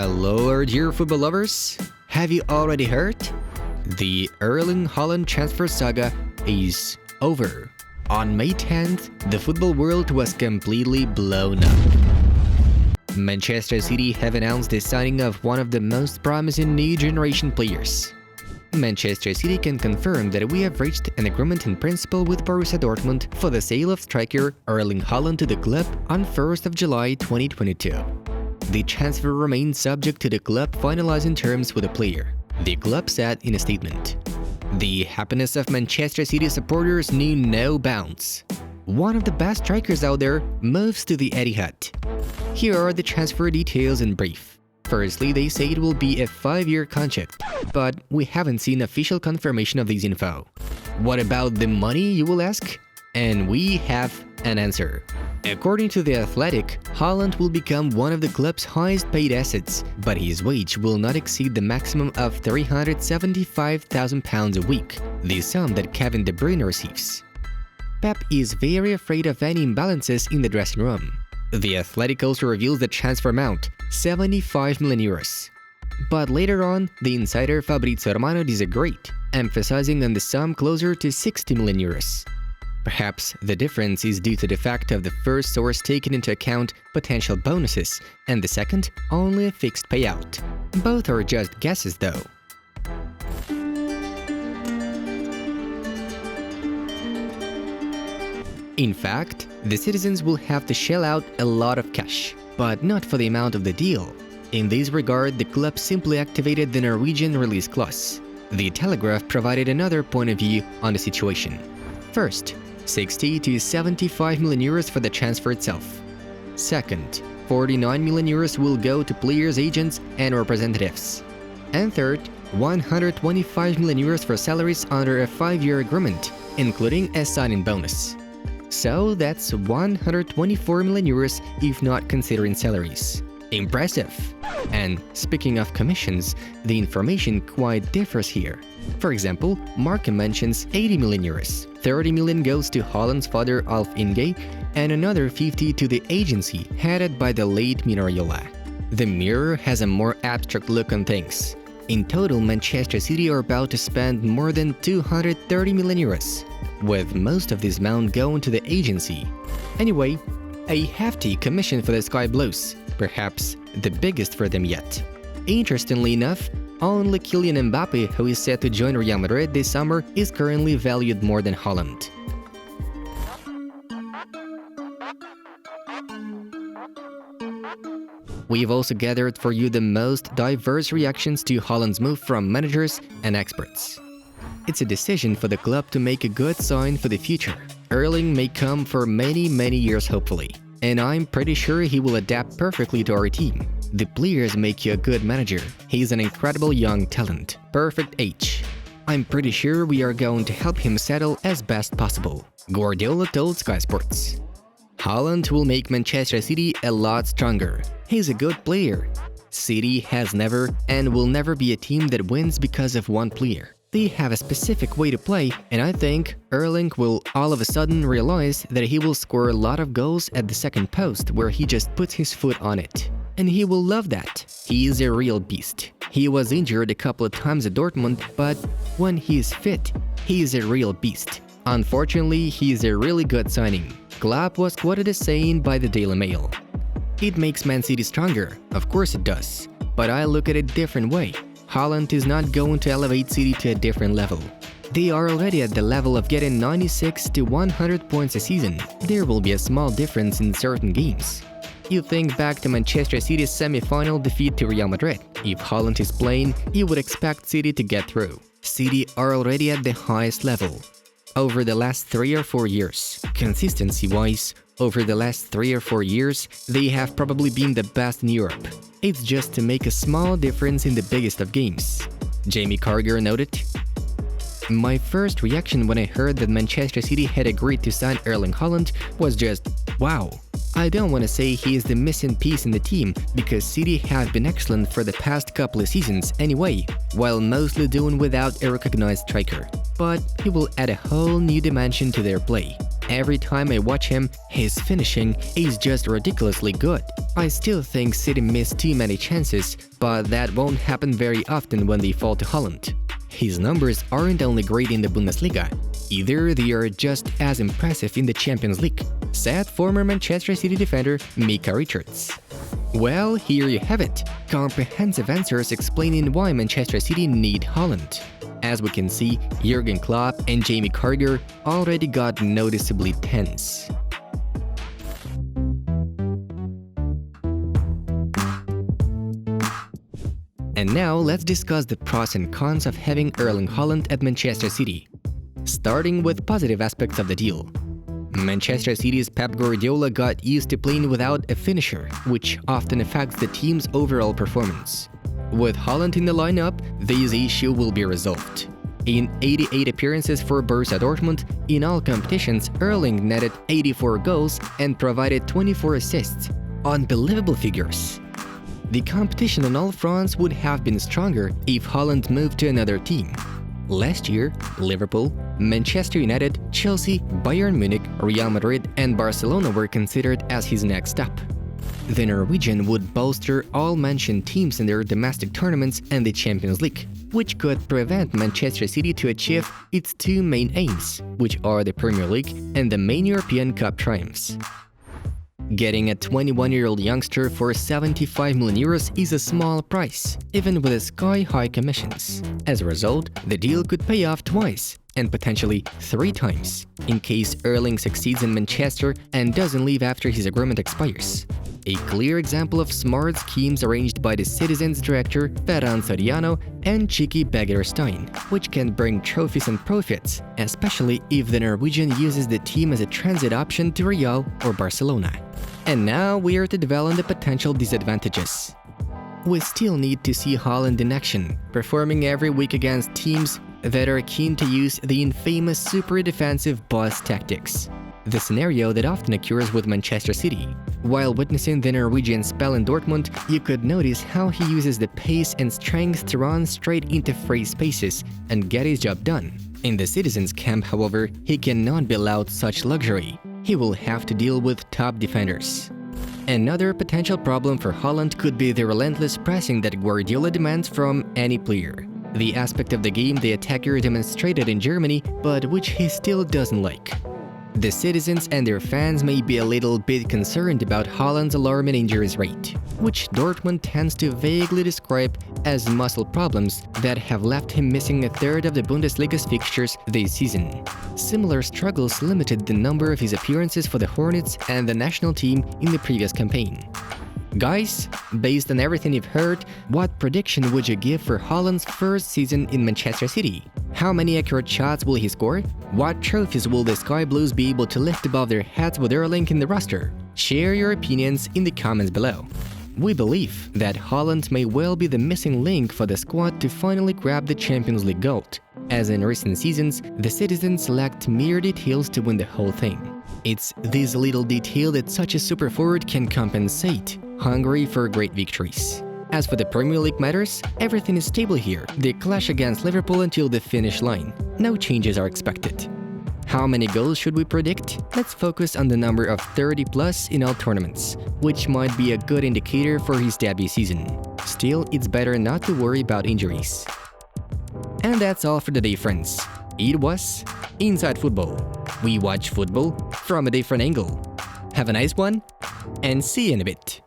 Hello, our dear football lovers! Have you already heard? The Erling Haaland transfer saga is over. On May 10th, the football world was completely blown up. Manchester City have announced the signing of one of the most promising new generation players. Manchester City can confirm that we have reached an agreement in principle with Borussia Dortmund for the sale of striker Erling Haaland to the club on 1st of July 2022. The transfer remains subject to the club finalizing terms with the player, the club said in a statement. The happiness of Manchester City supporters knew no bounds. One of the best strikers out there moves to the Etihad. Here are the transfer details in brief. Firstly, they say it will be a 5-year contract, but we haven't seen official confirmation of this info. What about the money, you will ask? And we have an answer. According to The Athletic, Haaland will become one of the club's highest paid assets, but his wage will not exceed the maximum of £375,000 a week, the sum that Kevin De Bruyne receives. Pep is very afraid of any imbalances in the dressing room. The Athletic also reveals the transfer amount, €75 million. But later on, the insider Fabrizio Romano disagreed, emphasizing on the sum closer to €60 million. Perhaps the difference is due to the fact of the first source taking into account potential bonuses, and the second only a fixed payout. Both are just guesses though. In fact, the citizens will have to shell out a lot of cash, but not for the amount of the deal. In this regard, the club simply activated the Norwegian release clause. The Telegraph provided another point of view on the situation. First, 60 to 75 million euros for the transfer itself. Second, 49 million euros will go to players' agents and representatives. And third, 125 million euros for salaries under a 5-year agreement, including a signing bonus. So that's 124 million euros if not considering salaries. Impressive! And speaking of commissions, the information quite differs here. For example, Marca mentions 80 million euros. 30 million goes to Haaland's father Alf Inge, and another 50 to the agency headed by the late Mino Raiola. The Mirror has a more abstract look on things. In total, Manchester City are about to spend more than 230 million euros, with most of this amount going to the agency. Anyway, a hefty commission for the Sky Blues, perhaps the biggest for them yet. Interestingly enough, only Kylian Mbappe, who is set to join Real Madrid this summer, is currently valued more than Haaland. We've also gathered for you the most diverse reactions to Haaland's move from managers and experts. It's a decision for the club to make a good sign for the future. Erling may come for many years hopefully, and I'm pretty sure he will adapt perfectly to our team. The players make you a good manager. He's an incredible young talent, perfect age. I'm pretty sure we are going to help him settle as best possible, Guardiola told Sky Sports. Haaland will make Manchester City a lot stronger. He's a good player. City has never and will never be a team that wins because of one player. They have a specific way to play, and I think Erling will all of a sudden realize that he will score a lot of goals at the second post where he just puts his foot on it. And he will love that. He is a real beast. He was injured a couple of times at Dortmund, but when he is fit, he is a real beast. Unfortunately, he is a really good signing. Klopp was quoted as saying by the Daily Mail. It makes Man City stronger, of course it does. But I look at it a different way. Haaland is not going to elevate City to a different level. They are already at the level of getting 96 to 100 points a season. There will be a small difference in certain games. You think back to Manchester City's semi-final defeat to Real Madrid. If Haaland is playing, you would expect City to get through. City are already at the highest level. Over the last 3 or 4 years, consistency-wise, over the last 3 or 4 years, they have probably been the best in Europe. It's just to make a small difference in the biggest of games. Jamie Carragher noted, "My first reaction when I heard that Manchester City had agreed to sign Erling Haaland was just, wow. I don't want to say he is the missing piece in the team, because City have been excellent for the past couple of seasons anyway, while mostly doing without a recognized striker. But he will add a whole new dimension to their play. Every time I watch him, his finishing is just ridiculously good. I still think City missed too many chances, but that won't happen very often when they fall to Haaland. His numbers aren't only great in the Bundesliga, either they are just as impressive in the Champions League, said former Manchester City defender Micah Richards. Well, here you have it, comprehensive answers explaining why Manchester City need Haaland. As we can see, Jurgen Klopp and Jamie Carragher already got noticeably tense. And now let's discuss the pros and cons of having Erling Haaland at Manchester City. Starting with positive aspects of the deal. Manchester City's Pep Guardiola got used to playing without a finisher, which often affects the team's overall performance. With Haaland in the lineup, this issue will be resolved. In 88 appearances for Borussia Dortmund, in all competitions, Erling netted 84 goals and provided 24 assists. Unbelievable figures! The competition on all fronts would have been stronger if Haaland moved to another team. Last year, Liverpool, Manchester United, Chelsea, Bayern Munich, Real Madrid and Barcelona were considered as his next stop. The Norwegian would bolster all mentioned teams in their domestic tournaments and the Champions League, which could prevent Manchester City to achieve its two main aims, which are the Premier League and the main European Cup triumphs. Getting a 21-year-old youngster for 75 million euros is a small price, even with sky-high commissions. As a result, the deal could pay off twice, and potentially 3 times, in case Erling succeeds in Manchester and doesn't leave after his agreement expires. A clear example of smart schemes arranged by the Citizens director Ferran Soriano and Chiqui Begiristain, which can bring trophies and profits, especially if the Norwegian uses the team as a transit option to Real or Barcelona. And now we are to dwell on the potential disadvantages. We still need to see Haaland in action, performing every week against teams that are keen to use the infamous super defensive boss tactics, the scenario that often occurs with Manchester City. While witnessing the Norwegian spell in Dortmund, you could notice how he uses the pace and strength to run straight into free spaces and get his job done. In the Citizens camp, however, he cannot be allowed such luxury. He will have to deal with top defenders. Another potential problem for Haaland could be the relentless pressing that Guardiola demands from any player, the aspect of the game the attacker demonstrated in Germany, but which he still doesn't like. The Citizens and their fans may be a little bit concerned about Haaland's alarming injuries rate, which Dortmund tends to vaguely describe as muscle problems that have left him missing a third of the Bundesliga's fixtures this season. Similar struggles limited the number of his appearances for the Hornets and the national team in the previous campaign. Guys, based on everything you've heard, what prediction would you give for Haaland's first season in Manchester City? How many accurate shots will he score? What trophies will the Sky Blues be able to lift above their heads with Erling in the roster? Share your opinions in the comments below. We believe that Haaland may well be the missing link for the squad to finally grab the Champions League gold. As in recent seasons, the Citizens lacked mere details to win the whole thing. It's this little detail that such a super forward can compensate, hungry for great victories. As for the Premier League matters, everything is stable here. They clash against Liverpool until the finish line. No changes are expected. How many goals should we predict? Let's focus on the number of 30 plus in all tournaments, which might be a good indicator for his debut season. Still, it's better not to worry about injuries. And that's all for today, friends. It was Inside Football. We watch football from a different angle. Have a nice one, and see you in a bit.